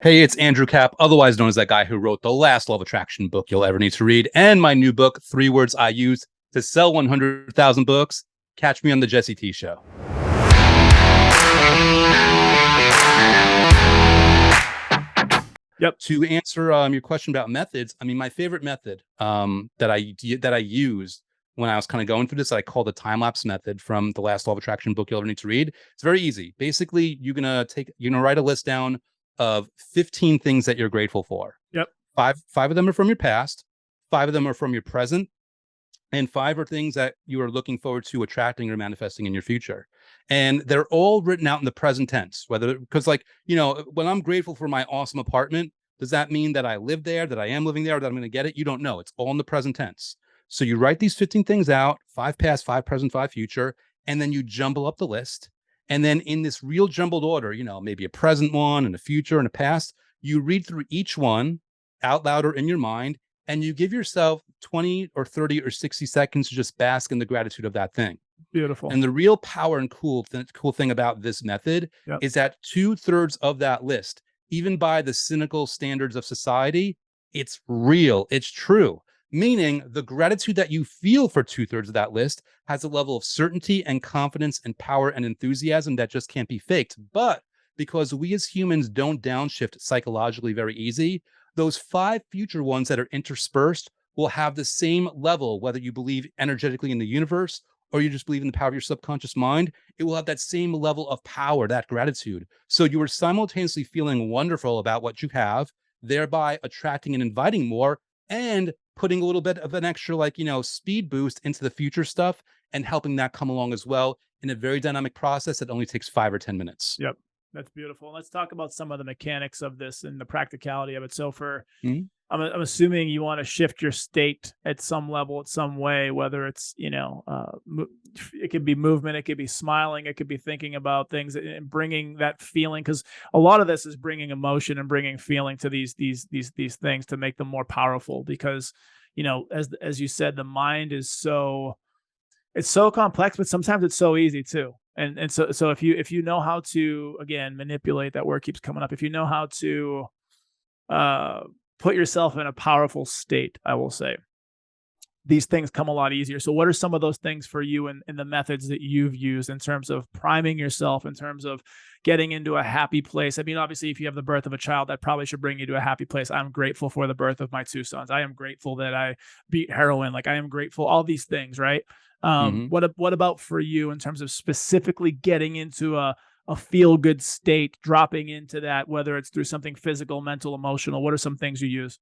Hey, it's Andrew Cap, otherwise known as that guy who wrote the last Law of Attraction book you'll ever need to read, and my new book, Three Words I Use to Sell 100,000 Books. Catch me on the Jesse T Show. Yep. To answer your question about methods, I mean, my favorite method that I used when I was kind of going through this, I call the Timelapse Method from the last Law of Attraction book you'll ever need to read. It's very easy. Basically, you're gonna write a list down of 15 things that you're grateful for. Yep. Five of them are from your past, five of them are from your present, and five are things that you are looking forward to attracting or manifesting in your future. And they're all written out in the present tense, whether because when I'm grateful for my awesome apartment, does that mean that I live there, that I am living there, or that I'm going to get it? You don't know. It's all in the present tense. So you write these 15 things out, five past, five present, five future, and then you jumble up the list. And then in this real jumbled order, maybe a present one and a future and a past, you read through each one out loud or in your mind, and you give yourself 20 or 30 or 60 seconds to just bask in the gratitude of that thing. Beautiful. And the real power and cool thing about this method Yep. is that 2/3 of that list, even by the cynical standards of society, it's real, it's true. Meaning the gratitude that you feel for 2/3 of that list has a level of certainty and confidence and power and enthusiasm that just can't be faked. But because we as humans don't downshift psychologically very easy, those five future ones that are interspersed will have the same level, whether you believe energetically in the universe or you just believe in the power of your subconscious mind. It will have that same level of power, that gratitude. So you are simultaneously feeling wonderful about what you have, thereby attracting and inviting more, and putting a little bit of an extra, speed boost into the future stuff and helping that come along as well in a very dynamic process that only takes 5 or 10 minutes. Yep. That's beautiful. Let's talk about some of the mechanics of this and the practicality of it. So Mhm. I'm assuming you want to shift your state at some level, at some way, whether it's, it could be movement, it could be smiling, it could be thinking about things and bringing that feeling. Cause a lot of this is bringing emotion and bringing feeling to these things to make them more powerful because, as you said, the mind is it's so complex, but sometimes it's so easy too. And so if you know how to, again, manipulate, that word keeps coming up. If you know how to uh put yourself in a powerful state, I will say, these things come a lot easier. So what are some of those things for you and the methods that you've used in terms of priming yourself, in terms of getting into a happy place? I mean, obviously, if you have the birth of a child, that probably should bring you to a happy place. I'm grateful for the birth of my two sons. I am grateful that I beat heroin. Like, I am grateful, all these things, right? Mhm. What about for you in terms of specifically getting into a feel good state, dropping into that, whether it's through something physical, mental, emotional? What are some things you use?